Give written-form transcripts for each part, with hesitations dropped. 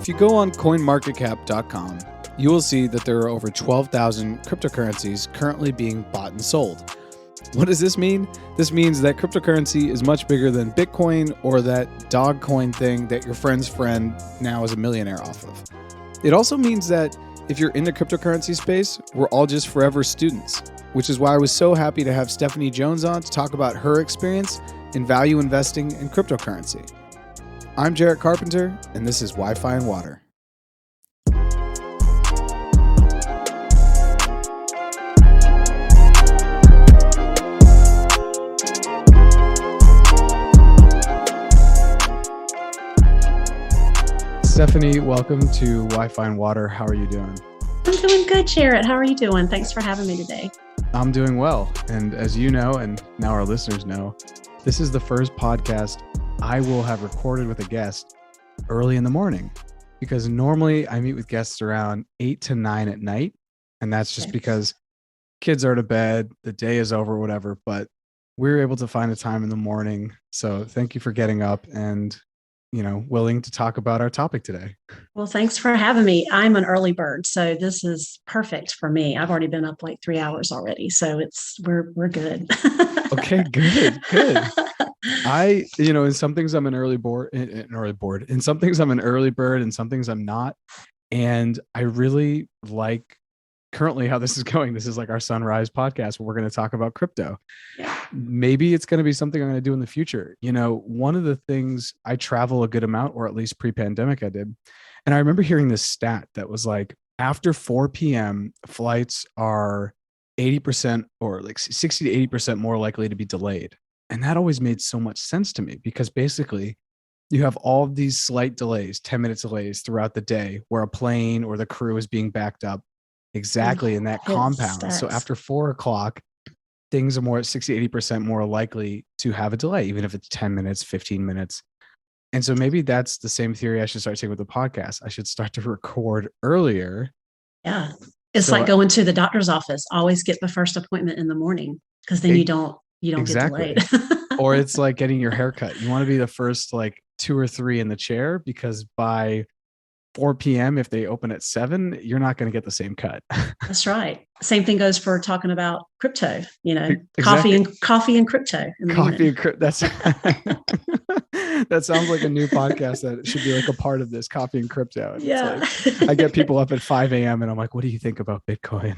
If you go on coinmarketcap.com, you will see that there are over 12,000 cryptocurrencies currently being bought and sold. What does this mean? This means that cryptocurrency is much bigger than Bitcoin or that dog coin thing that your friend's friend now is a millionaire off of. It also means that if you're in the cryptocurrency space, we're all just forever students, which is why I was so happy to have Stephanie Jones on to talk about her experience in value investing in cryptocurrency. I'm Jarrett Carpenter, and this is Wi-Fi and Water. Stephanie, welcome to Wi-Fi and Water. How are you doing? I'm doing good, Jarrett. How are you doing? Thanks for having me today. I'm doing well. And as you know, and now our listeners know, this is the first podcast I will have recorded with a guest early in the morning, because normally I meet with guests around 8 to 9 at night. And that's just because kids are to bed, the day is over, whatever. But we were able to find a time in the morning. So thank you for getting up and willing to talk about our topic today. Well, thanks for having me. I'm an early bird, so this is perfect for me. I've already been up like 3 hours already, so we're good. Okay, good. In some things I'm an early bird, in some things I'm an early bird, and some things I'm not. And I really like currently how this is going. This is like our sunrise podcast where we're going to talk about crypto. Yeah. Maybe it's going to be something I'm going to do in the future. One of the things, I travel a good amount, or at least pre-pandemic I did. And I remember hearing this stat that was like, after 4 p.m., flights are 80% or like 60 to 80% more likely to be delayed. And that always made so much sense to me, because basically you have all of these slight delays, 10-minute delays throughout the day where a plane or the crew is being backed up exactly in that compound. Stats. So after 4 o'clock, things are more 60, 80% more likely to have a delay, even if it's 10 minutes, 15 minutes. And so maybe that's the same theory I should start taking with the podcast. I should start to record earlier. Yeah. It's like going to the doctor's office. Always get the first appointment in the morning, because then you don't exactly. get delayed. Or it's like getting your hair cut. You want to be the first like 2 or 3 in the chair, because by 4 p.m., if they open at 7, you're not going to get the same cut. That's right. Same thing goes for talking about crypto, Exactly. coffee and crypto. That's that sounds like a new podcast that should be like a part of this, coffee and crypto. And yeah. It's like, I get people up at 5 a.m. and I'm like, what do you think about Bitcoin?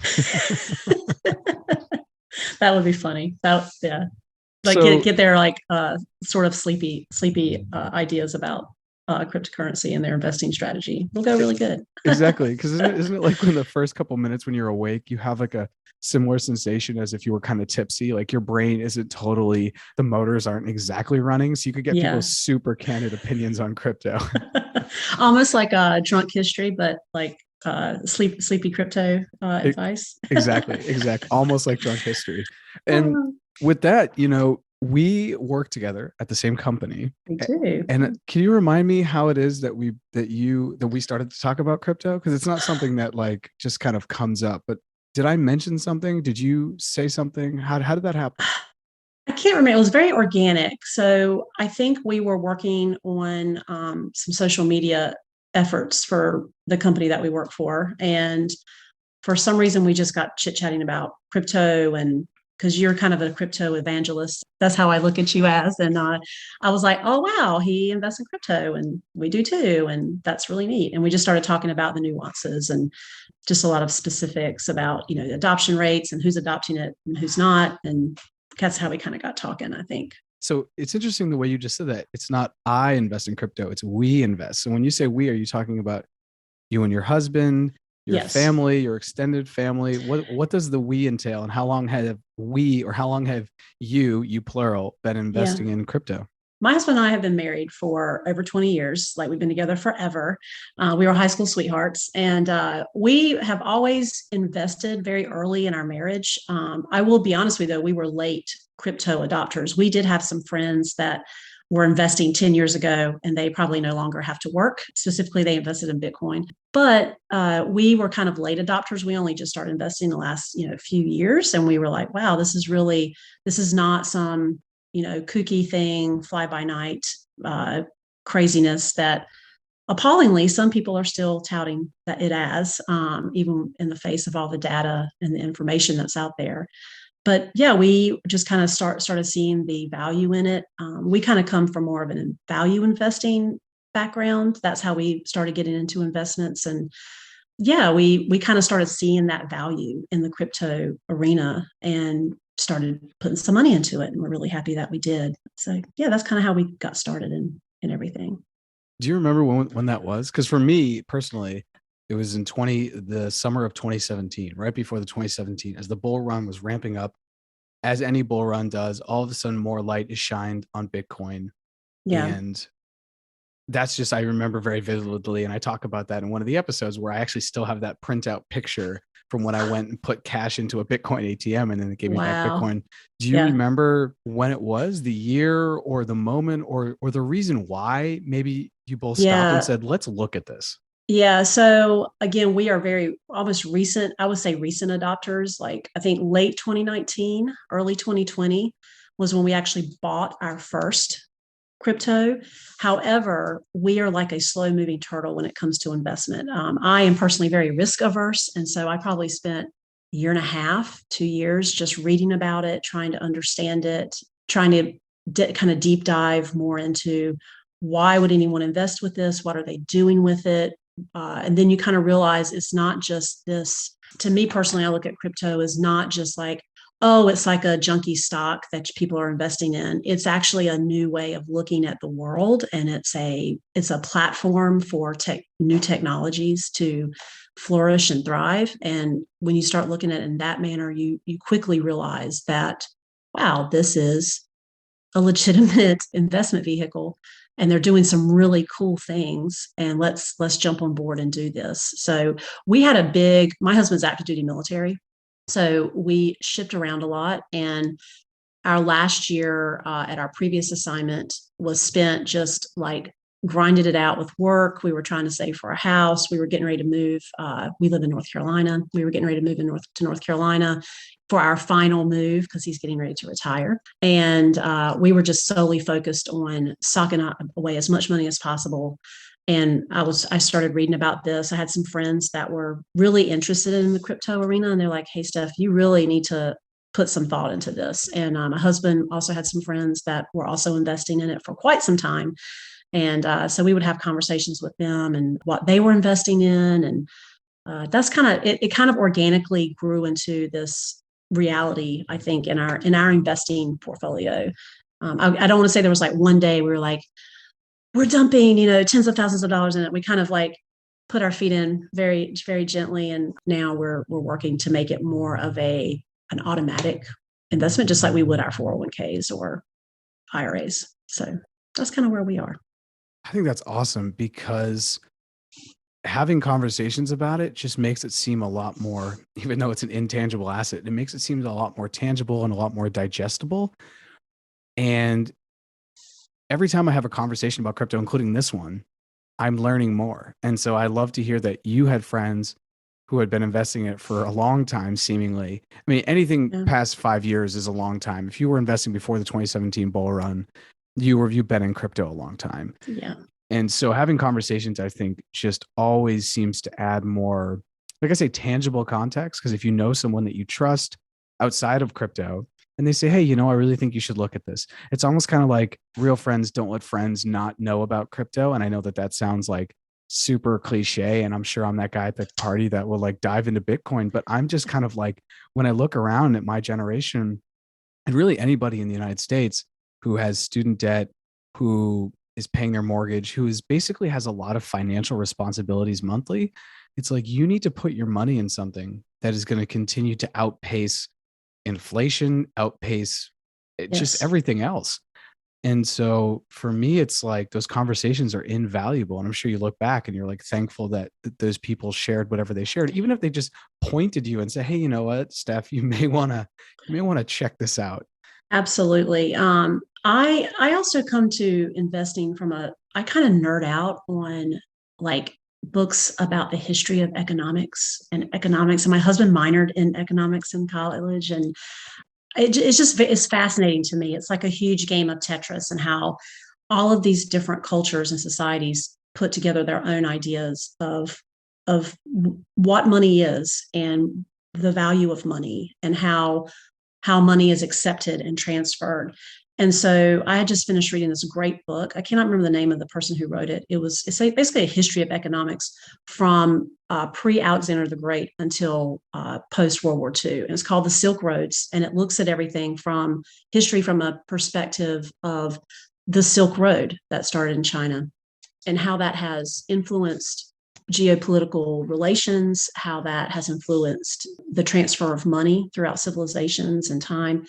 That would be funny. Like get their like sort of sleepy ideas about cryptocurrency and their investing strategy. It'll go really good. Exactly. Because isn't it like when the first couple minutes when you're awake, you have like a similar sensation as if you were kind of tipsy, like your brain isn't totally, the motors aren't exactly running. So you could get people's super candid opinions on crypto. Almost like a drunk history, but like sleepy crypto advice. Exactly. Almost like drunk history. And with that, we work together at the same company. We do. And can you remind me how it is that we started to talk about crypto? Because it's not something that like just kind of comes up. But did I mention something? Did you say something? How did that happen? I can't remember. It was very organic. So I think we were working on some social media efforts for the company that we work for. And for some reason, we just got chit-chatting about crypto, and because you're kind of a crypto evangelist. That's how I look at you as. And I was like, oh, wow, he invests in crypto and we do too. And that's really neat. And we just started talking about the nuances and just a lot of specifics about, the adoption rates and who's adopting it and who's not. And that's how we kind of got talking, I think. So it's interesting the way you just said that. It's not I invest in crypto, it's we invest. So when you say we, are you talking about you and your husband, your family, your extended family? What does the we entail, and how long have you plural, been investing in crypto? My husband and I have been married for over 20 years. Like, we've been together forever. We were high school sweethearts, and we have always invested very early in our marriage. I will be honest with you, though, we were late crypto adopters. We did have some friends that were investing 10 years ago, and they probably no longer have to work. Specifically, they invested in Bitcoin. But we were kind of late adopters. We only just started investing the last few years, and we were like, wow, this is not some kooky thing, fly by night craziness that appallingly, some people are still touting that it as, even in the face of all the data and the information that's out there. But yeah, we just kind of started seeing the value in it. We kind of come from more of an value investing background. That's how we started getting into investments. And yeah, we kind of started seeing that value in the crypto arena and started putting some money into it. And we're really happy that we did. So yeah, that's kind of how we got started in everything. Do you remember when that was? Because for me personally, it was in the summer of 2017, right before the 2017, as the bull run was ramping up, as any bull run does. All of a sudden, more light is shined on Bitcoin, Yeah. and that's just, I remember very vividly, and I talk about that in one of the episodes where I actually still have that printout picture from when I went and put cash into a Bitcoin ATM and then it gave me back Wow. Bitcoin. Do you Yeah. remember when it was, the year or the moment or the reason why maybe you both stopped and Yeah. said, let's look at this? Yeah. So again, we are very almost recent, I would say recent adopters. Like I think late 2019, early 2020 was when we actually bought our first crypto. However, we are like a slow moving turtle when it comes to investment. I am personally very risk averse. And so I probably spent a year and a half, 2 years just reading about it, trying to understand it, trying to kind of deep dive more into why would anyone invest with this? What are they doing with it? And then you kind of realize it's not just this. To me personally, I look at crypto as not just like, oh, it's like a junky stock that people are investing in. It's actually a new way of looking at the world, and it's a platform for new technologies to flourish and thrive. And when you start looking at it in that manner, you quickly realize that, wow, this is a legitimate investment vehicle, and they're doing some really cool things, and let's jump on board and do this. So we had my husband's active duty military, so we shipped around a lot, and our last year at our previous assignment was spent just like grinded it out with work. We were trying to save for a house. We were getting ready to move. We live in North Carolina. We were getting ready to move to North Carolina for our final move because he's getting ready to retire. And we were just solely focused on socking away as much money as possible. And I started reading about this. I had some friends that were really interested in the crypto arena, and they're like, "Hey, Steph, you really need to put some thought into this." And my husband also had some friends that were also investing in it for quite some time. And so we would have conversations with them and what they were investing in. And that's kind of, it kind of organically grew into this reality, I think, in our investing portfolio. I don't want to say there was like one day we were like, we're dumping, tens of thousands of dollars in it. We kind of like put our feet in very, very gently. And now we're working to make it more of an automatic investment, just like we would our 401ks or IRAs. So that's kind of where we are. I think that's awesome because having conversations about it just makes it seem a lot more, even though it's an intangible asset, it makes it seem a lot more tangible and a lot more digestible. And every time I have a conversation about crypto, including this one, I'm learning more. And so I love to hear that you had friends who had been investing in it for a long time, seemingly. I mean, anything Yeah. past 5 years is a long time. If you were investing before the 2017 bull run, you've been in crypto a long time. Yeah. And so having conversations, I think, just always seems to add more, like I say, tangible context. Because if you know someone that you trust outside of crypto and they say, hey, I really think you should look at this, it's almost kind of like real friends don't let friends not know about crypto. And I know that sounds like super cliche. And I'm sure I'm that guy at the party that will like dive into Bitcoin. But I'm just kind of like, when I look around at my generation and really anybody in the United States who has student debt, who is paying their mortgage, who is basically has a lot of financial responsibilities monthly, it's like you need to put your money in something that is going to continue to outpace inflation, outpace just Yes. everything else. And so for me, it's like those conversations are invaluable. And I'm sure you look back and you're like thankful that those people shared whatever they shared, even if they just pointed you and say, hey, you know what, Steph, you may want to check this out. Absolutely. I also come to investing I kind of nerd out on like books about the history of economics. And my husband minored in economics in college, and it's fascinating to me. It's like a huge game of Tetris, and how all of these different cultures and societies put together their own ideas of what money is and the value of money and how money is accepted and transferred. And so I had just finished reading this great book. I cannot remember the name of the person who wrote it. It's basically a history of economics from pre-Alexander the Great until post-World War II. And it's called The Silk Roads. And it looks at everything from history from a perspective of the Silk Road that started in China and how that has influenced geopolitical relations, how that has influenced the transfer of money throughout civilizations and time.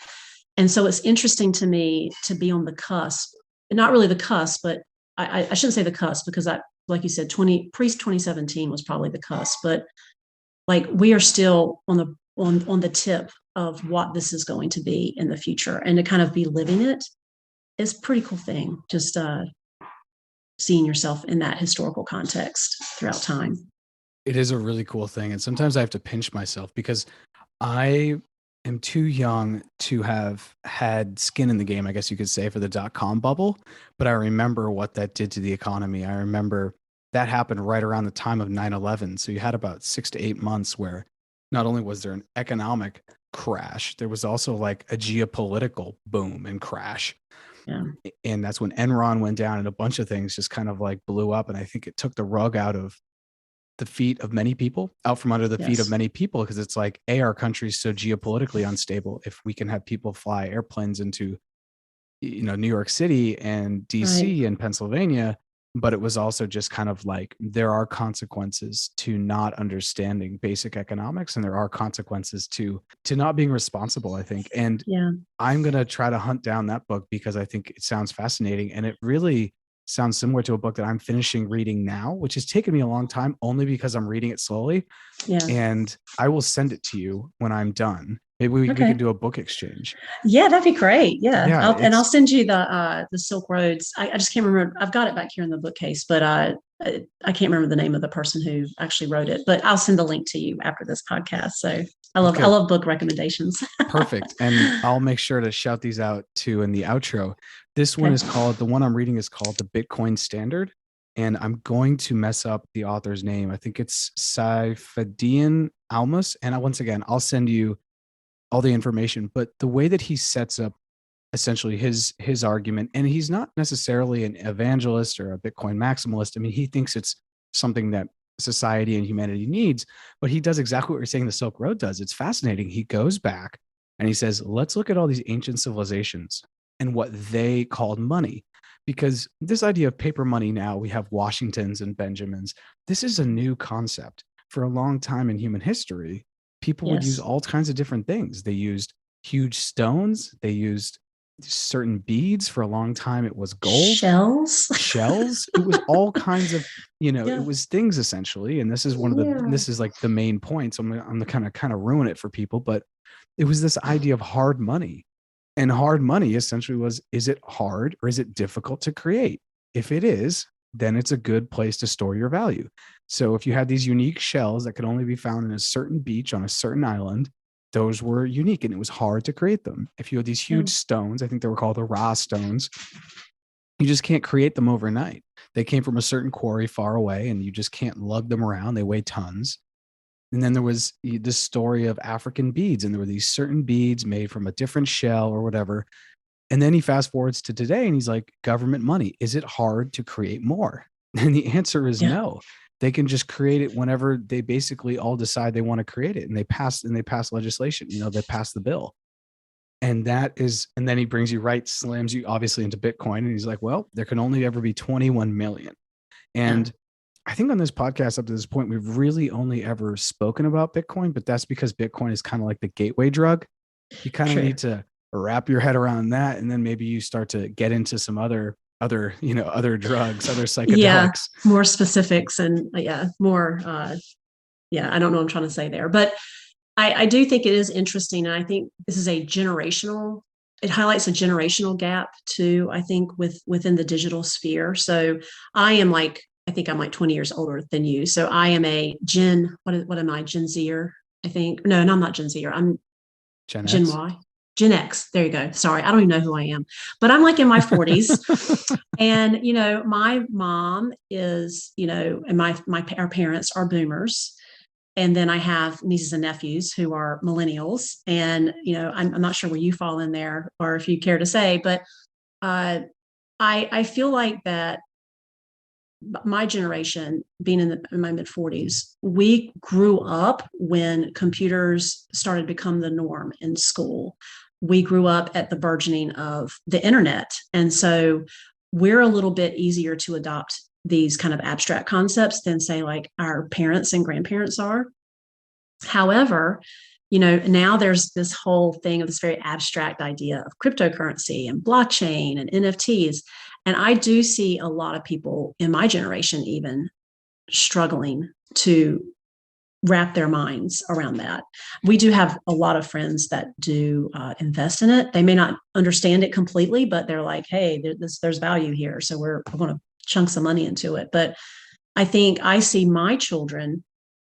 And so it's interesting to me to be on the cusp, not really the cusp, but I shouldn't say the cusp because like you said, pre-2017 was probably the cusp, but like we are still on the tip of what this is going to be in the future, and to kind of be living it is a pretty cool thing. Just seeing yourself in that historical context throughout time. It is a really cool thing. And sometimes I have to pinch myself because I am too young to have had skin in the game, I guess you could say, for the dot-com bubble. But I remember what that did to the economy. I remember that happened right around the time of 9/11. So you had about 6 to 8 months where not only was there an economic crash, there was also like a geopolitical boom and crash. Yeah. And that's when Enron went down and a bunch of things just kind of like blew up. And I think it took the rug out of the feet of many people, out from under the feet of many people, because it's like, our country is so geopolitically unstable. If we can have people fly airplanes into, New York City and DC and Pennsylvania, but it was also just kind of like, there are consequences to not understanding basic economics, and there are consequences to not being responsible, I think. And I'm going to try to hunt down that book because I think it sounds fascinating, and it really sounds similar to a book that I'm finishing reading now, which has taken me a long time only because I'm reading it slowly. Yeah. And I will send it to you when I'm done. Maybe we can do a book exchange. Yeah, that'd be great. Yeah. I'll send you the Silk Roads. I just can't remember. I've got it back here in the bookcase, but I can't remember the name of the person who actually wrote it, but I'll send the link to you after this podcast. So I love book recommendations. Perfect. And I'll make sure to shout these out too in the outro. This one is called, the one I'm reading is called The Bitcoin Standard. And I'm going to mess up the author's name. I think it's Saifedean Almus. And once again, I'll send you all the information. But the way that he sets up essentially his argument, and he's not necessarily an evangelist or a Bitcoin maximalist. I mean, he thinks it's something that society and humanity needs, but he does exactly what you're saying the Silk Road does. It's fascinating. He goes back and he says, let's look at all these ancient civilizations and what they called money. Because this idea of paper money now, we have Washingtons and Benjamins. This is a new concept. For a long time in human history, people would use all kinds of different things. They used huge stones. They used certain beads. For a long time, it was gold. Shells. It was all kinds of, it was things essentially. And this is one of this is like the main point. So I'm the kind of ruin it for people, but it was this idea of hard money. And hard money essentially was, is it hard or is it difficult to create? If it is, then it's a good place to store your value. So if you had these unique shells that could only be found in a certain beach on a certain island, those were unique and it was hard to create them. If you had these huge stones, I think they were called the Ra stones, you just can't create them overnight. They came from a certain quarry far away and you just can't lug them around. They weigh tons. And then there was this story of African beads, and there were these certain beads made from a different shell or whatever. And then he fast forwards to today and he's like, government money, is it hard to create more? And the answer is no. They can just create it whenever they basically all decide they want to create it. And they pass legislation, they pass the bill. And then he brings you slams you obviously into Bitcoin. And he's like, well, there can only ever be 21 million. And I think on this podcast up to this point, we've really only ever spoken about Bitcoin, but that's because Bitcoin is kind of like the gateway drug. You kind of need to wrap your head around that. And then maybe you start to get into some other drugs, other psychedelics. Yeah, more specifics and more, I don't know what I'm trying to say there, but I do think it is interesting. And I think this is it highlights a generational gap too, I think within the digital sphere. So I think I'm like 20 years older than you. So I am a what am I? Gen Zer, I think. No, I'm not Gen Zer. I'm Gen Y. Gen X. There you go. Sorry, I don't even know who I am, but I'm like in my 40s. And, my mom is, and our parents are boomers. And then I have nieces and nephews who are millennials. And, I'm not sure where you fall in there or if you care to say, but uh, I feel like that my generation, being in my mid 40s, we grew up when computers started to become the norm in school. We grew up at the burgeoning of the internet. And so we're a little bit easier to adopt these kind of abstract concepts than, say, like our parents and grandparents are. However, now there's this whole thing of this very abstract idea of cryptocurrency and blockchain and NFTs. And I do see a lot of people in my generation even struggling to wrap their minds around that. We do have a lot of friends that do invest in it. They may not understand it completely, but they're like, hey, there's value here. So we're going to chunk some money into it. But I think I see my children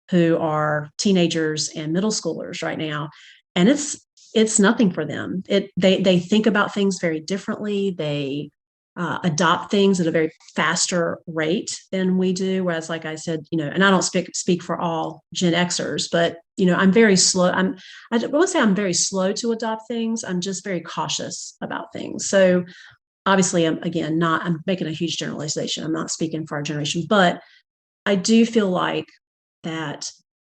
who are teenagers and middle schoolers right now, and it's nothing for them. They think about things very differently. They adopt things at a very faster rate than we do. Whereas, like I said, and I don't speak for all Gen Xers, but I'm very slow. I won't say I'm very slow to adopt things. I'm just very cautious about things. So obviously, I'm making a huge generalization. I'm not speaking for our generation, but I do feel like that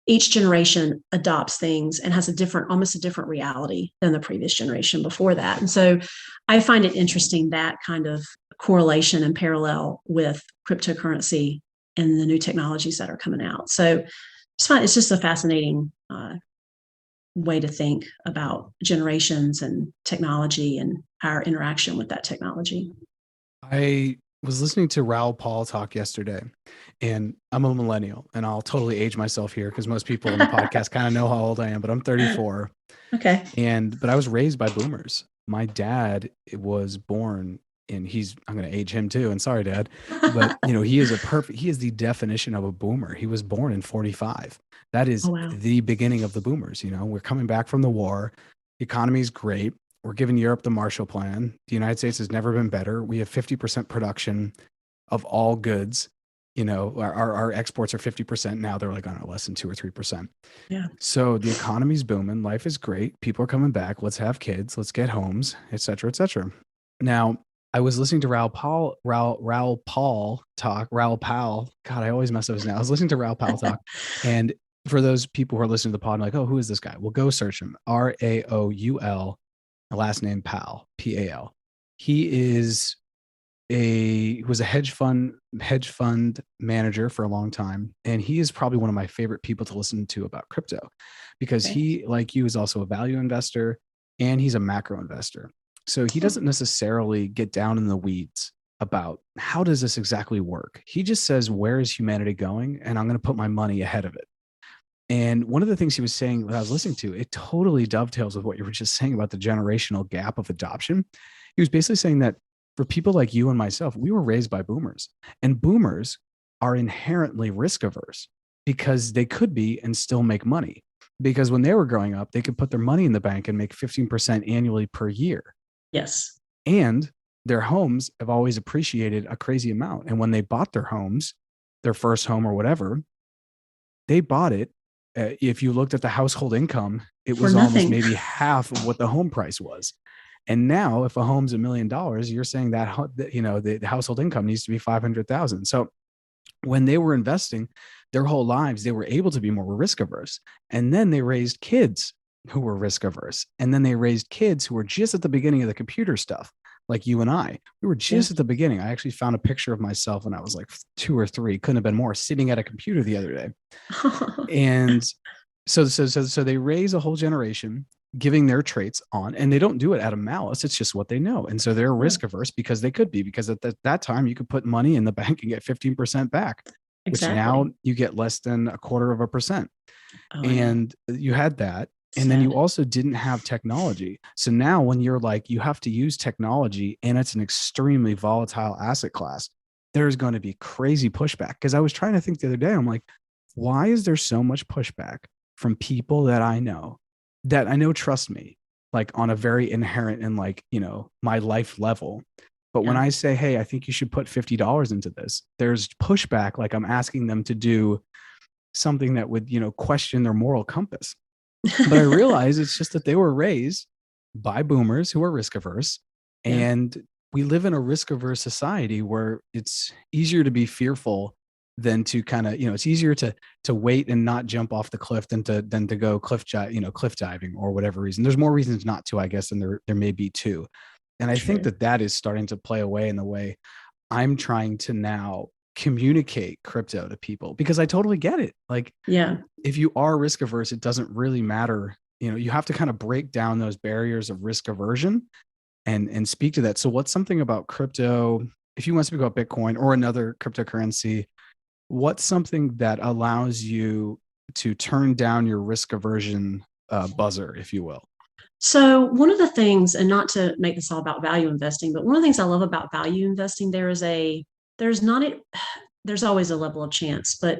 each generation adopts things and has almost a different reality than the previous generation before that. And so I find it interesting, that kind of correlation and parallel with cryptocurrency and the new technologies that are coming out. So it's just a fascinating way to think about generations and technology and our interaction with that technology. I was listening to Raoul Paul talk yesterday, and I'm a millennial, and I'll totally age myself here because most people in the podcast kind of know how old I am, but I'm 34. Okay. But I was raised by boomers. My dad was born, and I'm going to age him too. And sorry, Dad, but he is the definition of a boomer. He was born in 45. That is Oh, wow. the beginning of the boomers. We're coming back from the war. The economy is great. We're giving Europe the Marshall Plan. The United States has never been better. We have 50% production of all goods. Our exports are 50% now. They're like, I don't know, less than 2 or 3%. Yeah. So the economy's booming. Life is great. People are coming back. Let's have kids. Let's get homes, et cetera, et cetera. Now, I was listening to Raoul Powell talk. Raoul Powell. God, I always mess up his name. I was listening to Raoul Powell talk. And for those people who are listening to the pod, like, oh, who is this guy? Well, go search him. Raoul, last name Pal, Pal. He was a hedge fund manager for a long time, and he is probably one of my favorite people to listen to about crypto, because he, like you, is also a value investor and he's a macro investor. So he doesn't necessarily get down in the weeds about how does this exactly work. He just says, where is humanity going? And I'm going to put my money ahead of it. And one of the things he was saying that I was listening to, it totally dovetails with what you were just saying about the generational gap of adoption. He was basically saying that for people like you and myself, we were raised by boomers, and boomers are inherently risk averse because they could be and still make money. Because when they were growing up, they could put their money in the bank and make 15% annually per year. Yes. And their homes have always appreciated a crazy amount. And when they bought their homes, their first home or whatever, they bought it. If you looked at the household income, it was almost maybe half of what the home price was. And now if a home's $1 million, you're saying that, the household income needs to be 500,000. So when they were investing their whole lives, they were able to be more risk averse. And then they raised kids who were risk averse. And then they raised kids who were just at the beginning of the computer stuff. Like you and I, we were just at the beginning. I actually found a picture of myself when I was like 2 or 3, couldn't have been more, sitting at a computer the other day. And so they raise a whole generation giving their traits on, and they don't do it out of malice. It's just what they know. And so they're risk averse because they could be, because at that time you could put money in the bank and get 15% back, which now you get less than 0.25%. And you had that. And then you also didn't have technology. So now when you're like, you have to use technology and it's an extremely volatile asset class, there's going to be crazy pushback. Because I was trying to think the other day, I'm like, why is there so much pushback from people that I know trust me, like on a very inherent and like, my life level. But when I say, hey, I think you should put $50 into this, there's pushback. Like I'm asking them to do something that would, question their moral compass. But I realize it's just that they were raised by boomers who are risk averse. And we live in a risk averse society where it's easier to be fearful than to kind of, it's easier to wait and not jump off the cliff than to go cliff diving or whatever reason. There's more reasons not to, I guess, than there may be too. And I think that is starting to play away in the way I'm trying to now communicate crypto to people, because I totally get it. Like, if you are risk averse, it doesn't really matter. You have to kind of break down those barriers of risk aversion and speak to that. So what's something about crypto, if you want to speak about Bitcoin or another cryptocurrency, what's something that allows you to turn down your risk aversion buzzer, if you will? So one of the things, and not to make this all about value investing, but one of the things I love about value investing, there's always a level of chance, but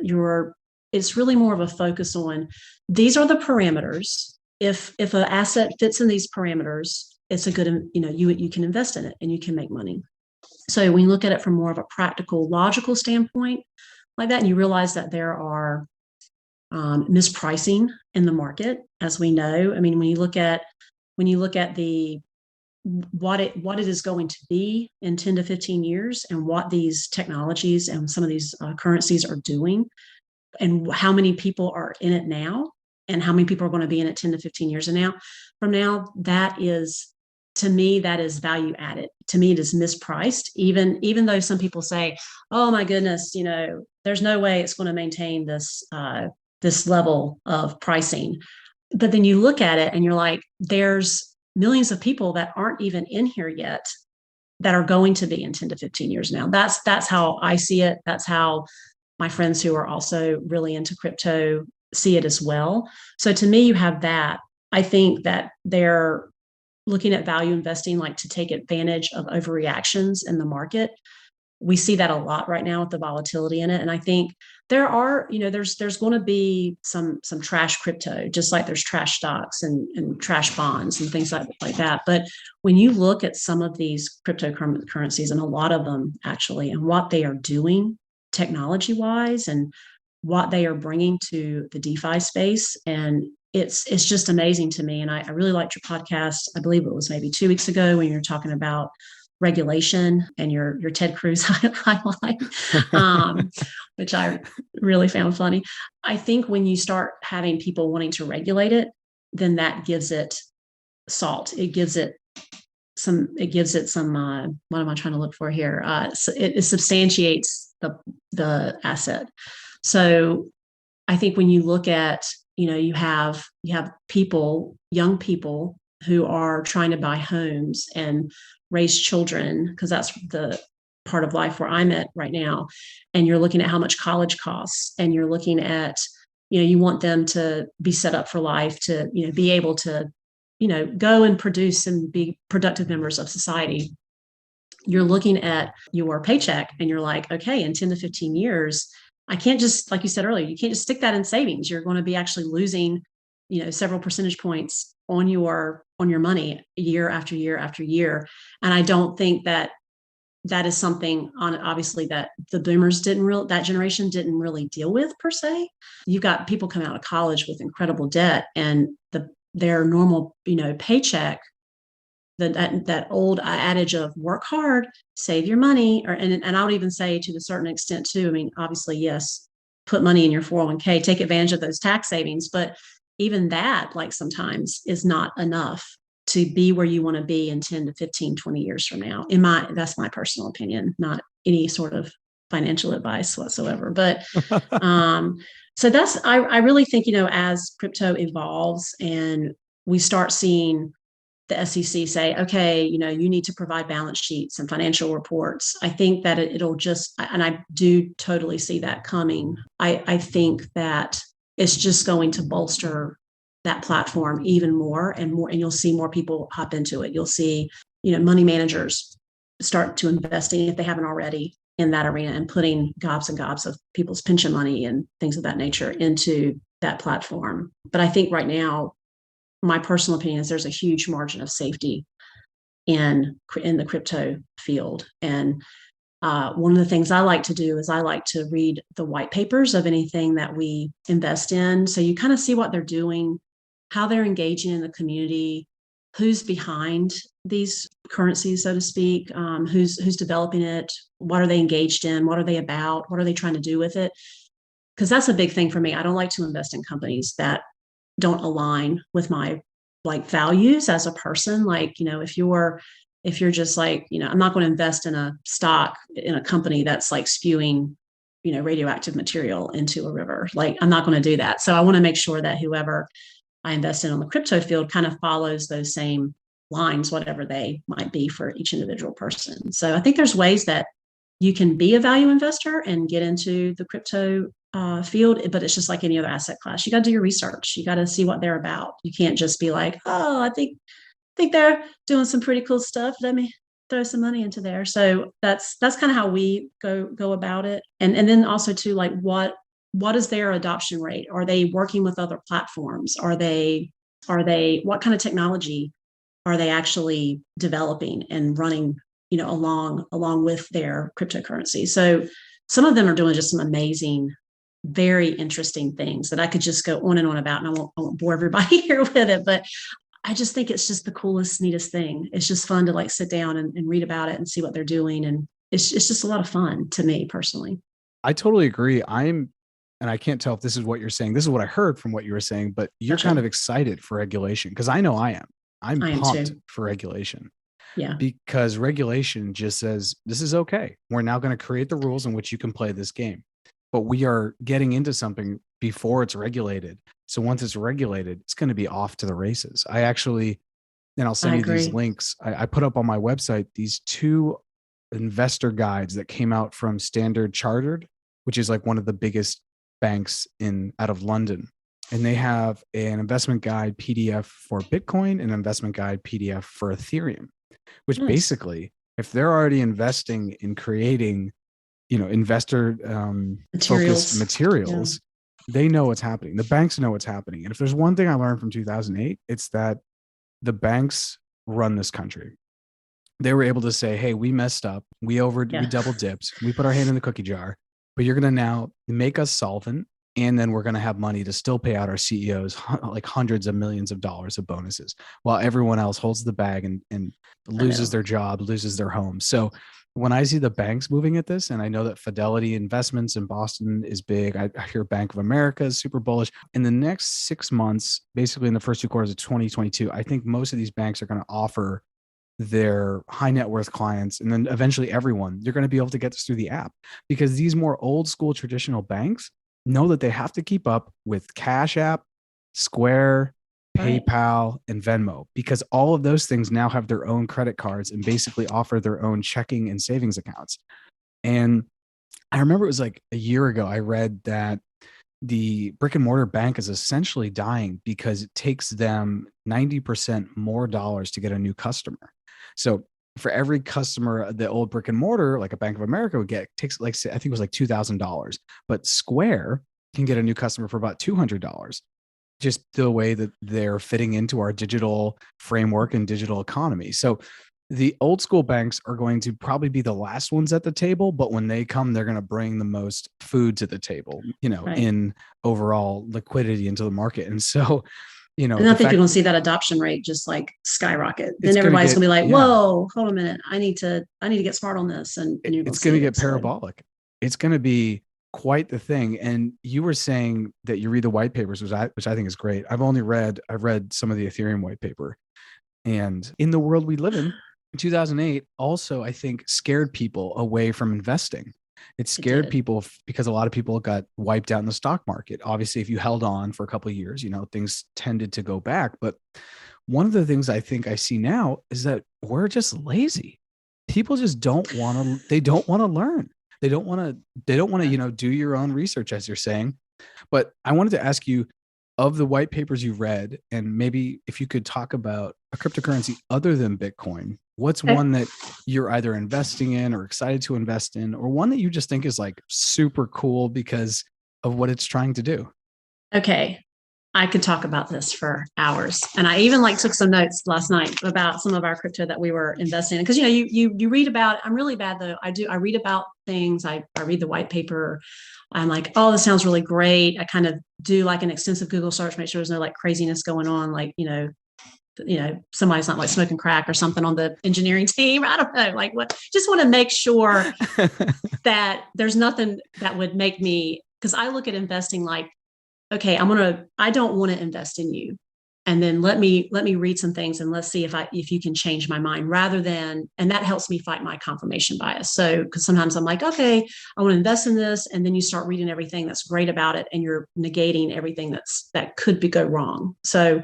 it's really more of a focus on, these are the parameters. If an asset fits in these parameters, it's a good, you can invest in it and you can make money. So when you look at it from more of a practical, logical standpoint like that, and you realize that there are mispricing in the market, as we know. I mean, when you look at what it is going to be in 10 to 15 years, and what these technologies and some of these currencies are doing, and how many people are in it now, and how many people are going to be in it 10 to 15 years from now, that is, to me, that is value added. To me, it is mispriced, even though some people say, oh my goodness, there's no way it's going to maintain this level of pricing. But then you look at it and you're like, there's millions of people that aren't even in here yet that are going to be in 10 to 15 years now. That's how I see it. That's how my friends who are also really into crypto see it as well. So to me, you have that. I think that they're looking at value investing like to take advantage of overreactions in the market. We see that a lot right now with the volatility in it. And I think there are, there's going to be some trash crypto, just like there's trash stocks and trash bonds and things like that. But when you look at some of these cryptocurrencies, and a lot of them actually, and what they are doing technology wise, and what they are bringing to the DeFi space, and it's just amazing to me. And I really liked your podcast. I believe it was maybe 2 weeks ago when you were talking about regulation and your Ted Cruz highlight, which I really found funny. I think when you start having people wanting to regulate it, then that gives it salt. It gives it some, what am I trying to look for here? So it substantiates the asset. So I think when you look at, you have people, young people who are trying to buy homes and raise children, because that's the part of life where I'm at right now. And you're looking at how much college costs, and you're looking at, you want them to be set up for life, to, be able to, go and produce and be productive members of society. You're looking at your paycheck and you're like, okay, in 10 to 15 years, I can't just, like you said earlier, you can't just stick that in savings. You're going to be actually losing, several percentage points on your money year after year after year. And I don't think that is something obviously that the boomers that generation didn't really deal with per se. You've got people coming out of college with incredible debt, and their normal, paycheck, that old adage of work hard, save your money, and I would even say to a certain extent too. I mean, obviously, yes, put money in your 401k, take advantage of those tax savings, but even that, like, sometimes is not enough to be where you want to be in 10 to 15, 20 years from now. That's my personal opinion, not any sort of financial advice whatsoever. But so I really think, as crypto evolves and we start seeing the SEC say, okay, you need to provide balance sheets and financial reports, I think that it'll just, and I do totally see that coming. I think that it's just going to bolster that platform even more and more, and you'll see more people hop into it. You'll see, money managers start to investing, if they haven't already, in that arena, and putting gobs and gobs of people's pension money and things of that nature into that platform. But I think right now my personal opinion is there's a huge margin of safety in the crypto field. And one of the things I like to do is I like to read the white papers of anything that we invest in. So you kind of see what they're doing, how they're engaging in the community, who's behind these currencies, so to speak, who's developing it, what are they engaged in, what are they about, what are they trying to do with it? Because that's a big thing for me. I don't like to invest in companies that don't align with my like values as a person. Like, if you're just like, I'm not going to invest in a stock in a company that's like spewing, radioactive material into a river. Like, I'm not going to do that. So I want to make sure that whoever I invest in on the crypto field kind of follows those same lines, whatever they might be for each individual person. So I think there's ways that you can be a value investor and get into the crypto field, but it's just like any other asset class. You got to do your research. You got to see what they're about. You can't just be like, oh, I think they're doing some pretty cool stuff. Let me throw some money into there. So that's kind of how we go about it. And then also too, like what is their adoption rate? Are they working with other platforms? Are they what kind of technology are they actually developing and running, along with their cryptocurrency? So some of them are doing just some amazing, very interesting things that I could just go on and on about, and I won't bore everybody here with it, but I just think it's just the coolest, neatest thing. It's just fun to like sit down and read about it and see what they're doing. And it's just a lot of fun to me personally. I totally agree. And I can't tell if this is what you're saying. This is what I heard from what you were saying, but you're Gotcha. kind of excited for regulation because I know I am. I'm I am pumped too. for regulation Yeah. because regulation just says this is okay. We're now going to create the rules in which you can play this game. But we are getting into something before it's regulated. So once it's regulated, it's going to be off to the races. And I'll send I you these agree. links. I put up on my website these two investor guides that came out from Standard Chartered, which is like one of the biggest banks out of London. And they have an investment guide PDF for Bitcoin and an investment guide PDF for Ethereum, which Nice. basically, if they're already investing in creating, investor focused Materials. Yeah. materials, they know what's happening. The banks know what's happening. And if there's one thing I learned from 2008, it's that the banks run this country. They were able to say, hey, we messed up. We Yeah. double dipped. We put our hand in the cookie jar, but you're going to now make us solvent. And then we're going to have money to still pay out our CEOs like hundreds of millions of dollars of bonuses while everyone else holds the bag and I loses know. their job, loses their home. So when I see the banks moving at this, and I know that Fidelity Investments in Boston is big, I hear Bank of America is super bullish. In the next 6 months, basically in the first 2 quarters of 2022, I think most of these banks are going to offer their high net worth clients, and then eventually everyone, you're going to be able to get this through the app because these more old school traditional banks know that they have to keep up with Cash App, Square, Right. PayPal, and Venmo because all of those things now have their own credit cards and basically offer their own checking and savings accounts. And I remember it was like a year ago, I read that the brick and mortar bank is essentially dying because it takes them 90% more dollars to get a new customer. So for every customer, the old brick and mortar, like a Bank of America would get, takes like, I think it was like $2,000, but Square can get a new customer for about $200, just the way that they're fitting into our digital framework and digital economy. So the old school banks are going to probably be the last ones at the table, but when they come, they're going to bring the most food to the table, Right. in overall liquidity into the market. And so, And I the think you're fact going to see that adoption rate just like skyrocket. Then it's going to everybody's get, going to be like, yeah, "Whoa, hold a minute! I need to get smart on this," and you're going it's to going see to it. get So parabolic. It's going to be quite the thing. And you were saying that you read the white papers, which I think is great. I've read some of the Ethereum white paper. And in the world we live in 2008, also, I think scared people away from investing. It it scared did. people because a lot of people got wiped out in the stock market. Obviously, if you held on for a couple of years, things tended to go back. But one of the things I think I see now is that we're just lazy. People just they don't want to learn. They don't want to, Yeah. do your own research, as you're saying. But I wanted to ask you, of the white papers you read, and maybe if you could talk about a cryptocurrency other than Bitcoin, what's Okay. one that you're either investing in or excited to invest in, or one that you just think is like super cool because of what it's trying to do? Okay. I could talk about this for hours. And I even like took some notes last night about some of our crypto that we were investing in. Cause you read about, I'm really bad though. I read about things. I read the white paper. I'm like, oh, this sounds really great. I kind of do like an extensive Google search, make sure there's no like craziness going on. Like, somebody's not like smoking crack or something on the engineering team. I don't know, like what, just want to make sure that there's nothing that would make me, because I look at investing like, okay, I don't want to invest in you. And then let me read some things and let's see if you can change my mind rather than, and that helps me fight my confirmation bias. So, cause sometimes I'm like, okay, I want to invest in this. And then you start reading everything that's great about it and you're negating everything that could go wrong. So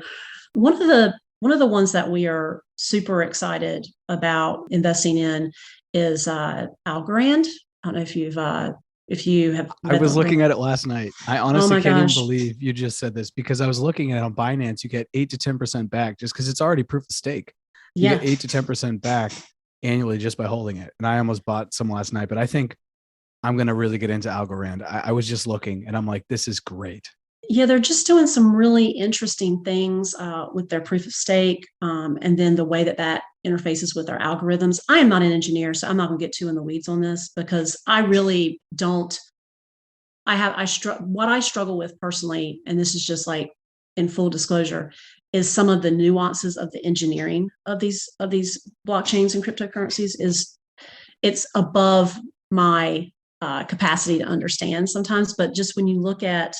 one of the ones that we are super excited about investing in is Algorand. I don't know if you have. I was looking at it last night. I honestly can't even gosh. believe you just said this because I was looking at it on Binance. You get 8 to 10% back just because it's already proof of stake. You Yeah. get 8 to 10% back annually just by holding it. And I almost bought some last night, but I think I'm going to really get into Algorand. I was just looking and I'm like, this is great. Yeah, they're just doing some really interesting things with their proof of stake, and then the way that interfaces with our algorithms. I am not an engineer, so I'm not going to get too in the weeds on this because I really don't. What I struggle with personally, and this is just like in full disclosure, is some of the nuances of the engineering of these blockchains and cryptocurrencies. It's above my capacity to understand sometimes, but just when you look at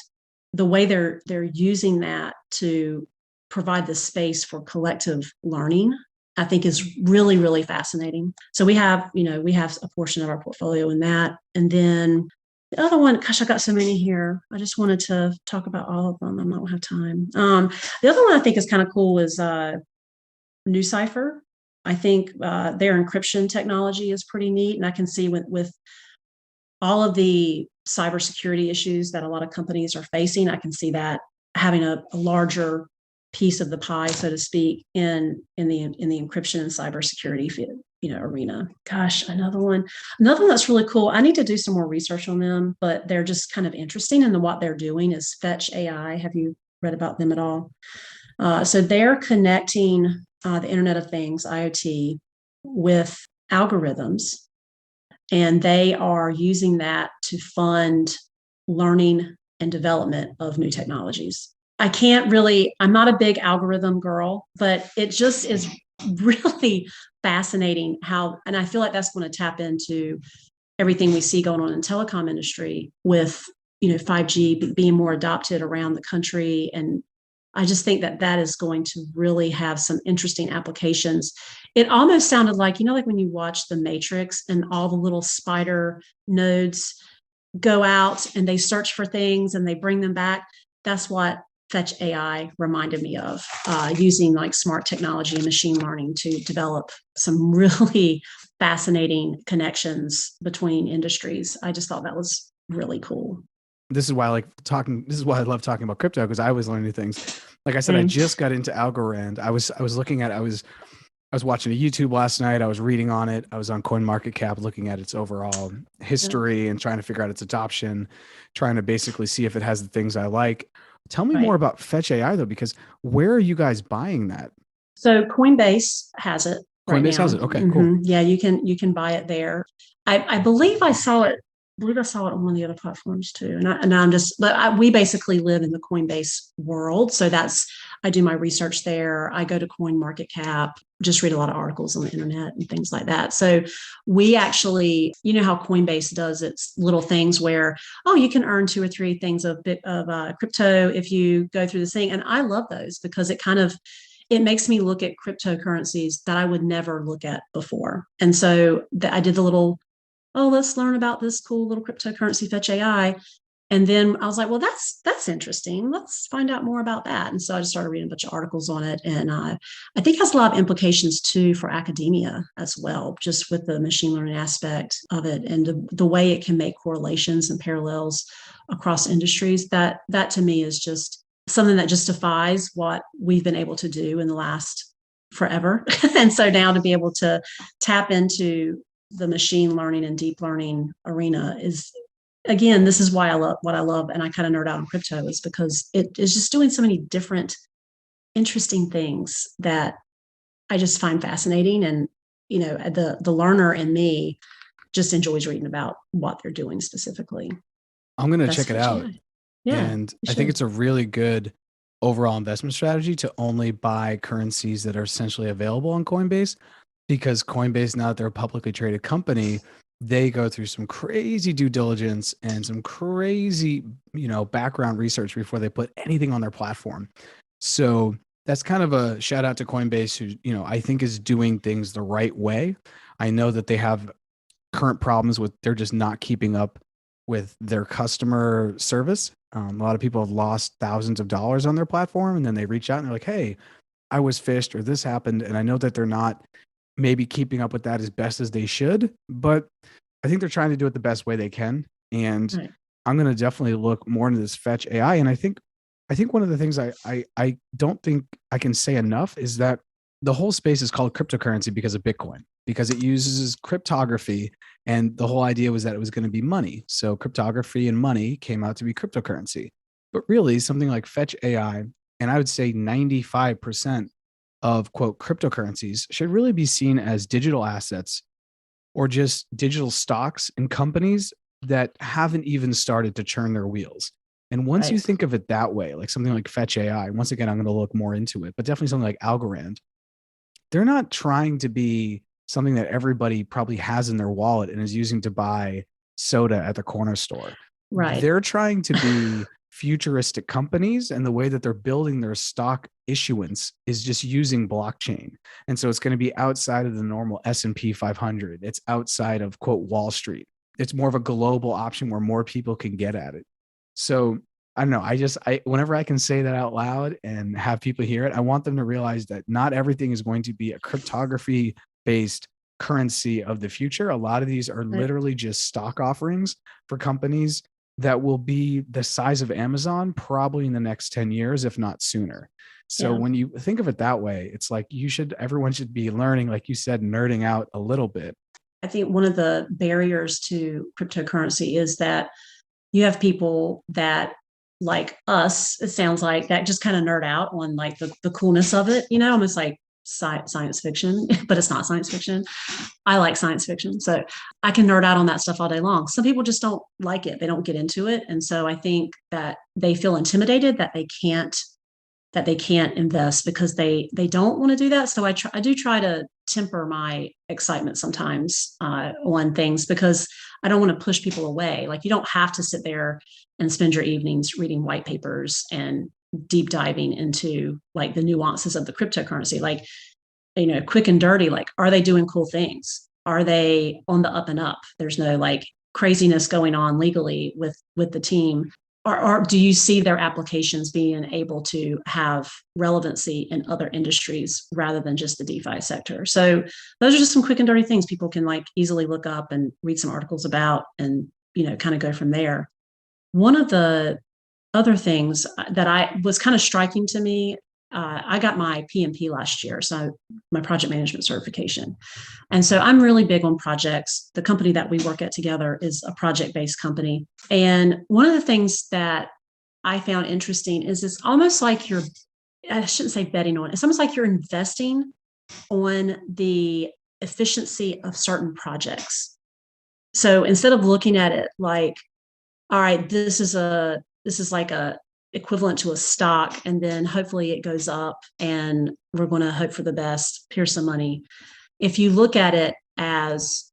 the way they're using that to provide the space for collective learning, I think is really, really fascinating. So we have a portion of our portfolio in that. And then the other one, gosh, I got so many here. I just wanted to talk about all of them. I might not have time. The other one I think is kind of cool is New Cipher. I think their encryption technology is pretty neat. And I can see with all of the cybersecurity issues that a lot of companies are facing, I can see that having a larger piece of the pie, so to speak, in the encryption and cybersecurity arena. Gosh, another one that's really cool. I need to do some more research on them, but they're just kind of interesting. And what they're doing is Fetch AI. Have you read about them at all? So they're connecting the Internet of Things, IoT, with algorithms, and they are using that to fund learning and development of new technologies. I'm not a big algorithm girl, but it just is really fascinating and I feel like that's going to tap into everything we see going on in telecom industry with, 5G being more adopted around the country. And I just think that is going to really have some interesting applications. It almost sounded like, like when you watch The Matrix and all the little spider nodes go out and they search for things and they bring them back. That's what Fetch AI reminded me of, using like smart technology and machine learning to develop some really fascinating connections between industries. I just thought that was really cool. This is why I love talking about crypto because I always learn new things. Like I said, I just got into Algorand. I was watching a YouTube last night. I was reading on it. I was on CoinMarketCap looking at its overall history and trying to figure out its adoption, trying to basically see if it has the things I like. Tell me more about Fetch AI though, because where are you guys buying that? So Coinbase has it. Coinbase has it. Okay, cool. Yeah, you can buy it there. I believe I saw it. On one of the other platforms too. We basically live in the Coinbase world. So I do my research there. I go to CoinMarketCap, just read a lot of articles on the internet and things like that. So we actually, how Coinbase does its little things where, you can earn 2 or 3 things of crypto if you go through this thing. And I love those because it makes me look at cryptocurrencies that I would never look at before. And so I did the little, let's learn about this cool little cryptocurrency, Fetch AI. And then I was like, well, that's interesting. Let's find out more about that. And so I just started reading a bunch of articles on it. And I think it has a lot of implications too for academia as well, just with the machine learning aspect of it and the way it can make correlations and parallels across industries. That to me is just something that just defies what we've been able to do in the last forever. And so now to be able to tap into the machine learning and deep learning arena is again, this is why I love what I love, and I kind of nerd out on crypto is because it is just doing so many different, interesting things that I just find fascinating. And the learner in me just enjoys reading about what they're doing specifically. I'm going to That's check it Fetch out. AI. Yeah, And you I think should. it's a really good overall investment strategy to only buy currencies that are essentially available on Coinbase, because Coinbase, now that they're a publicly traded company, they go through some crazy due diligence and some crazy, background research before they put anything on their platform. So that's kind of a shout out to Coinbase, who, I think is doing things the right way. I know that they have current problems with, they're just not keeping up with their customer service. A lot of people have lost thousands of dollars on their platform, and then they reach out and they're like, "Hey, I was phished, or this happened." And I know that they're not maybe keeping up with that as best as they should, but I think they're trying to do it the best way they can. And Right. I'm going to definitely look more into this Fetch AI. And I think one of the things I don't think I can say enough is that the whole space is called cryptocurrency because of Bitcoin, because it uses cryptography. And the whole idea was that it was going to be money. So cryptography and money came out to be cryptocurrency. But really, something like Fetch AI, and I would say 95% of quote cryptocurrencies should really be seen as digital assets, or just digital stocks and companies that haven't even started to churn their wheels. And once you Right. think of it that way, like something like Fetch AI, once again, I'm going to look more into it, but definitely something like Algorand, they're not trying to be something that everybody probably has in their wallet and is using to buy soda at the corner store. Right. They're trying to be futuristic companies, and the way that they're building their stock issuance is just using blockchain. And so it's going to be outside of the normal S&P 500. It's outside of quote Wall Street. It's more of a global option where more people can get at it. So I don't know. I whenever I can say that out loud and have people hear it, I want them to realize that not everything is going to be a cryptography based currency of the future. A lot of these are Right. literally just stock offerings for companies that will be the size of Amazon probably in the next 10 years, if not sooner. So Yeah. when you think of it that way, it's like everyone should be learning, like you said, nerding out a little bit. I think one of the barriers to cryptocurrency is that you have people that, like us, it sounds like, that just kind of nerd out on like the coolness of it, almost like science fiction, but it's not science fiction. I like science fiction, so I can nerd out on that stuff all day long. Some people just don't like it. They don't get into it. And so I think that they feel intimidated that they can't invest because they don't want to do that. So I do try to temper my excitement sometimes on things, because I don't want to push people away. Like, you don't have to sit there and spend your evenings reading white papers and deep diving into like the nuances of the cryptocurrency. Like, quick and dirty. Like, are they doing cool things? Are they on the up and up? There's no like craziness going on legally with the team. Or do you see their applications being able to have relevancy in other industries rather than just the DeFi sector? So those are just some quick and dirty things people can like easily look up and read some articles about, and kind of go from there. One of the other things that I was kind of striking to me, I got my PMP last year, so my project management certification. And so I'm really big on projects. The company that we work at together is a project based company. And one of the things that I found interesting is it's almost like I shouldn't say betting on, it's almost like you're investing on the efficiency of certain projects. So instead of looking at it like, all right, this is like a equivalent to a stock, and then hopefully it goes up and we're going to hope for the best, here's some money. If you look at it as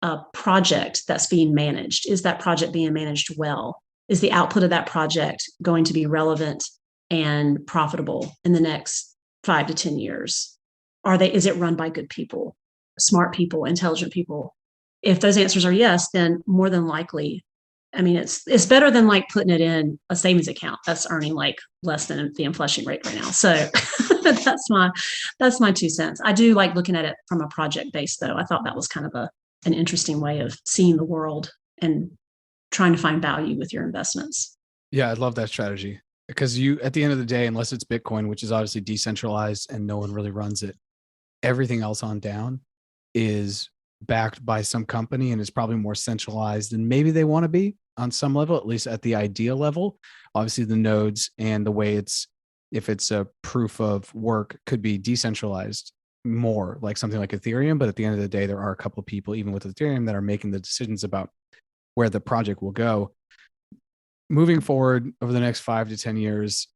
a project that's being managed, is that project being managed well? Is the output of that project going to be relevant and profitable in the next 5 to 10 years? Is it run by good people, smart people, intelligent people? If those answers are yes, then more than likely, I mean, it's better than like putting it in a savings account that's earning like less than the inflation rate right now. So that's my 2 cents. I do like looking at it from a project base, though. I thought that was kind of an interesting way of seeing the world and trying to find value with your investments. Yeah, I love that strategy, because at the end of the day, unless it's Bitcoin, which is obviously decentralized and no one really runs it, everything else on down is backed by some company and is probably more centralized than maybe they want to be on some level, at least at the idea level. Obviously, the nodes and the way if it's a proof of work, could be decentralized more, like something like Ethereum. But at the end of the day, there are a couple of people, even with Ethereum, that are making the decisions about where the project will go. Moving forward over the next 5 to 10 years,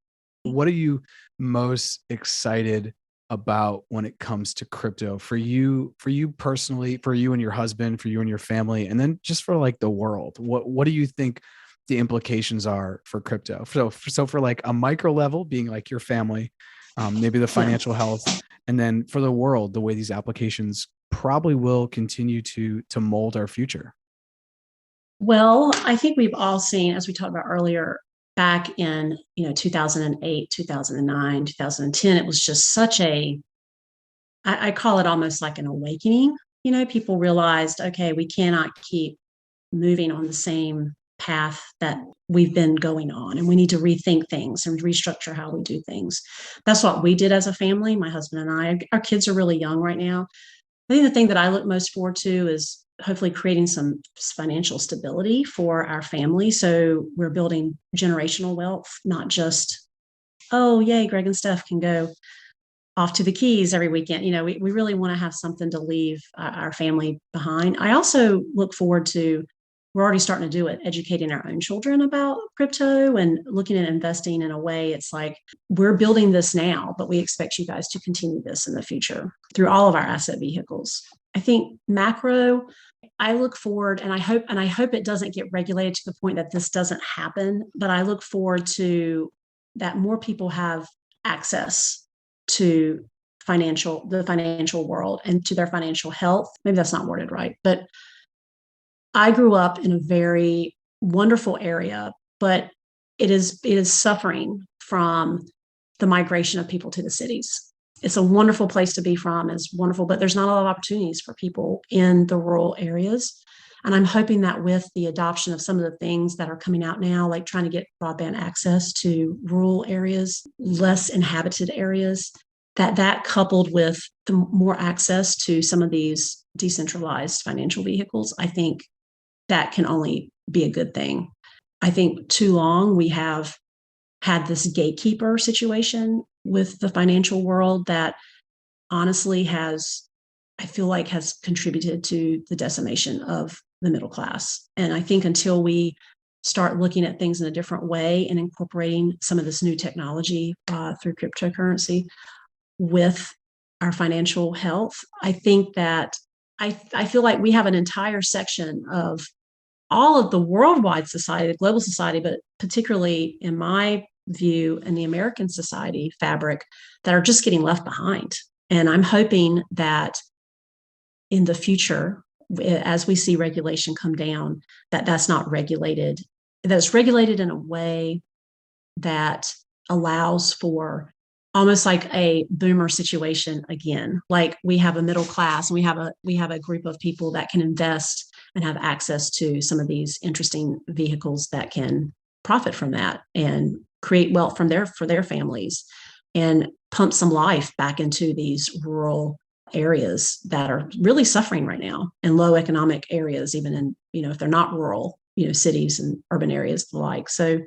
what are you most excited about when it comes to crypto for you personally, for you and your husband, for you and your family, and then just for like the world? What do you think the implications are for crypto? So for like a micro level, being like your family, maybe the financial health, and then for the world, the way these applications probably will continue to mold our future. Well, I think we've all seen, as we talked about earlier, back in 2008, 2009, 2010, it was just such I call it almost like an awakening. People realized, okay, we cannot keep moving on the same path that we've been going on, and we need to rethink things and restructure how we do things. That's what we did as a family, my husband and I. Our kids are really young right now. I think the thing that I look most forward to is hopefully creating some financial stability for our family. So we're building generational wealth, not just, oh, yay, Greg and Steph can go off to the Keys every weekend. We really want to have something to leave our family behind. I also look forward to, we're already starting to do it, educating our own children about crypto and looking at investing in a way. It's like, we're building this now, but we expect you guys to continue this in the future through all of our asset vehicles. I think macro, I look forward and I hope it doesn't get regulated to the point that this doesn't happen, but I look forward to that more people have access to the financial world and to their financial health. Maybe that's not worded right, but I grew up in a very wonderful area, but it is suffering from the migration of people to the cities. It's a wonderful place to be from. It's wonderful, but there's not a lot of opportunities for people in the rural areas. And I'm hoping that with the adoption of some of the things that are coming out now, like trying to get broadband access to rural areas, less inhabited areas, that coupled with the more access to some of these decentralized financial vehicles, I think that can only be a good thing. I think too long we have had this gatekeeper situation with the financial world that honestly I feel like has contributed to the decimation of the middle class. And I think until we start looking at things in a different way and incorporating some of this new technology through cryptocurrency with our financial health, I think that I feel like we have an entire section of all of the worldwide society, the global society, but particularly in my view in the American society fabric, that are just getting left behind. And I'm hoping that in the future, as we see regulation come down, that's not regulated, that's regulated in a way that allows for almost like a boomer situation again. Like we have a middle class and we have a group of people that can invest and have access to some of these interesting vehicles that can profit from that and create wealth for their families and pump some life back into these rural areas that are really suffering right now, and low economic areas, even in, if they're not rural, cities and urban areas alike. So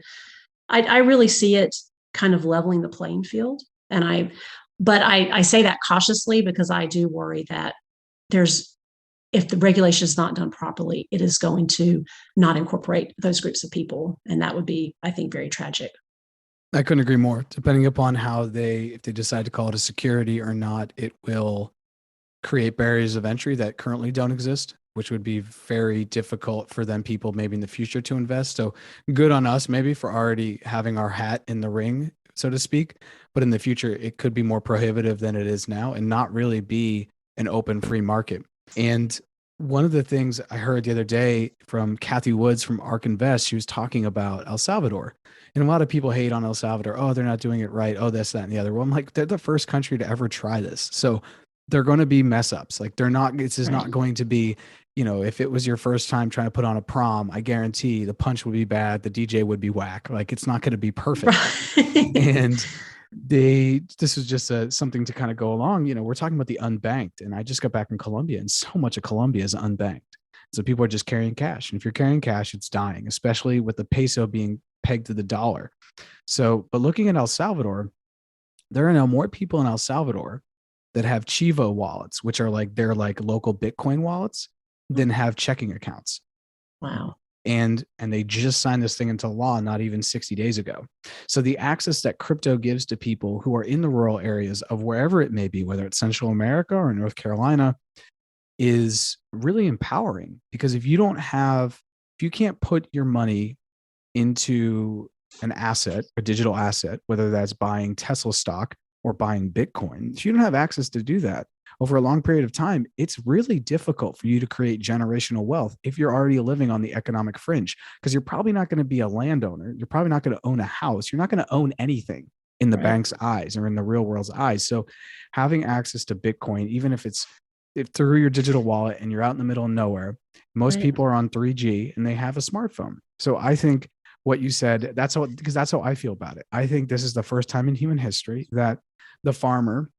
I really see it kind of leveling the playing field. But I say that cautiously because I do worry that if the regulation is not done properly, it is going to not incorporate those groups of people. And that would be, I think, very tragic. I couldn't agree more. Depending upon if they decide to call it a security or not, it will create barriers of entry that currently don't exist, which would be very difficult for them people maybe in the future to invest. So good on us maybe for already having our hat in the ring, so to speak. But in the future, it could be more prohibitive than it is now and not really be an open free market. And one of the things I heard the other day from Kathy Woods from ARK Invest, she was talking about El Salvador. And a lot of people hate on El Salvador. Oh, they're not doing it right. Oh, this, that, and the other. Well, I'm like, they're the first country to ever try this. So they're going to be mess ups. Like this is not going to be, if it was your first time trying to put on a prom, I guarantee the punch would be bad. The DJ would be whack. Like it's not going to be perfect. Right. And This was just something to kind of go along. We're talking about the unbanked, and I just got back from Colombia, and so much of Colombia is unbanked. So people are just carrying cash. And if you're carrying cash, it's dying, especially with the peso being pegged to the dollar. So, but looking at El Salvador, there are now more people in El Salvador that have Chivo wallets, which are like their like local Bitcoin wallets, than have checking accounts. Wow. And they just signed this thing into law not even 60 days ago. So the access that crypto gives to people who are in the rural areas of wherever it may be, whether it's Central America or North Carolina, is really empowering. Because if you can't put your money into an asset, a digital asset, whether that's buying Tesla stock or buying Bitcoin, if you don't have access to do that over a long period of time, it's really difficult for you to create generational wealth if you're already living on the economic fringe, because you're probably not going to be a landowner. You're probably not going to own a house. You're not going to own anything in the bank's eyes or in the real world's eyes. So having access to Bitcoin, even if through your digital wallet and you're out in the middle of nowhere, most people are on 3G and they have a smartphone. So I think what you said, because that's how I feel about it. I think this is the first time in human history that the farmer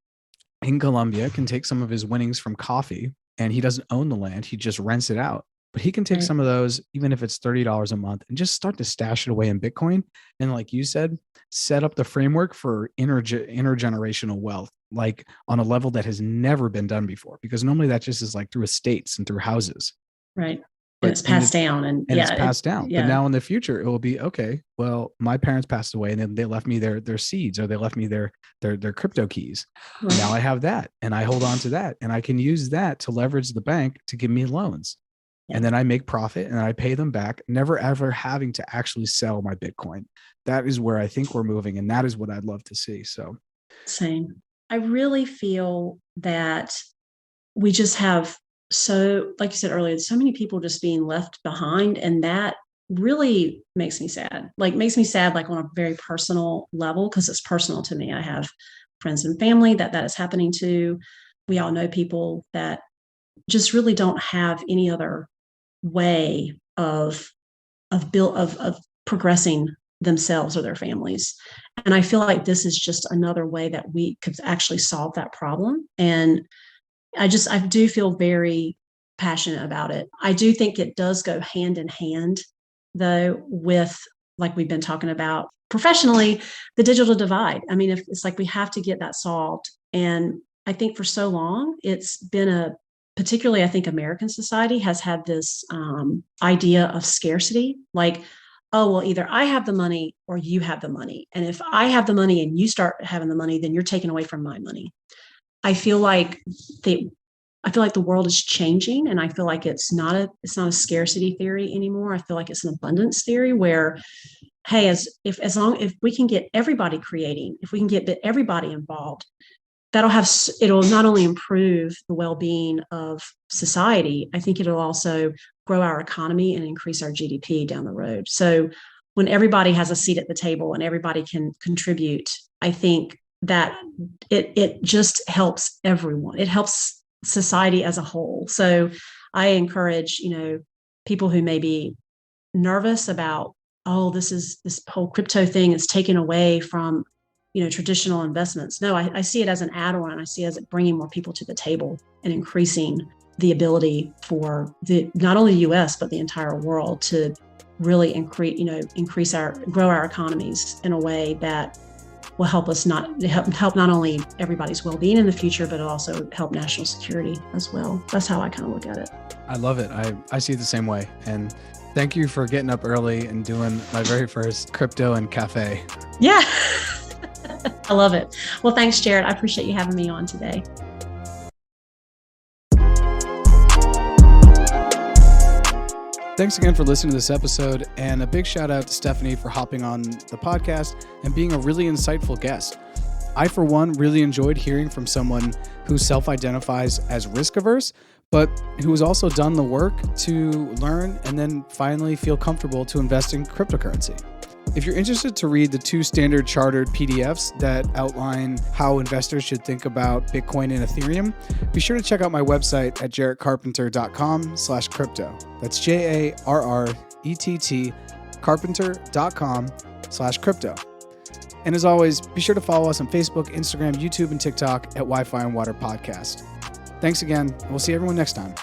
in Colombia can take some of his winnings from coffee, and he doesn't own the land. He just rents it out, but he can take some of those, even if it's $30 a month, and just start to stash it away in Bitcoin. And like you said, set up the framework for intergenerational wealth, like on a level that has never been done before, because normally that just is like through estates and through houses. Right. And it's passed down. And it's passed down. Yeah. But now in the future, it will be, okay, well, my parents passed away and then they left me their seeds, or they left me their crypto keys. Right. Now I have that and I hold on to that, and I can use that to leverage the bank to give me loans. Yeah. And then I make profit and I pay them back, never ever having to actually sell my Bitcoin. That is where I think we're moving. And that is what I'd love to see. So same. I really feel that we just have, so like you said earlier, so many people just being left behind, and that really makes me sad. Makes me sad on a very personal level, because it's personal to me. I have friends and family that is happening to. We all know people that just really don't have any other way of progressing themselves or their families. And I feel like this is just another way that we could actually solve that problem. And I do feel very passionate about it. I do think it does go hand in hand, though, with, like we've been talking about professionally, the digital divide. I mean, if it's like we have to get that solved. And I think for so long, it's been particularly, I think American society has had this idea of scarcity, like, oh, well, either I have the money or you have the money. And if I have the money and you start having the money, then you're taking away from my money. I feel like the world is changing, and I feel like it's not a scarcity theory anymore. I feel like it's an abundance theory where, hey, if we can get everybody creating, if we can get everybody involved, it'll not only improve the well-being of society, I think it'll also grow our economy and increase our GDP down the road. So when everybody has a seat at the table and everybody can contribute, I think that it just helps everyone. It helps society as a whole. So I encourage, people who may be nervous about, oh, this whole crypto thing is taken away from, traditional investments. No, I see it as an add-on, and I see it as bringing more people to the table and increasing the ability for not only the U.S. but the entire world to really grow our economies in a way that will help us help not only everybody's well-being in the future, but also help national security as well. That's how I kind of look at it. I love it. I see it the same way. And thank you for getting up early and doing my very first crypto and cafe. Yeah. I love it. Well, thanks, Jarrett. I appreciate you having me on today. Thanks again for listening to this episode, and a big shout out to Stephanie for hopping on the podcast and being a really insightful guest. I, for one, really enjoyed hearing from someone who self-identifies as risk-averse, but who has also done the work to learn and then finally feel comfortable to invest in cryptocurrency. If you're interested to read the 2 standard chartered PDFs that outline how investors should think about Bitcoin and Ethereum, be sure to check out my website at jarrettcarpenter.com/crypto. That's JARRETT carpenter.com/crypto. And as always, be sure to follow us on Facebook, Instagram, YouTube, and TikTok at Wi-Fi and Water Podcast. Thanks again. We'll see everyone next time.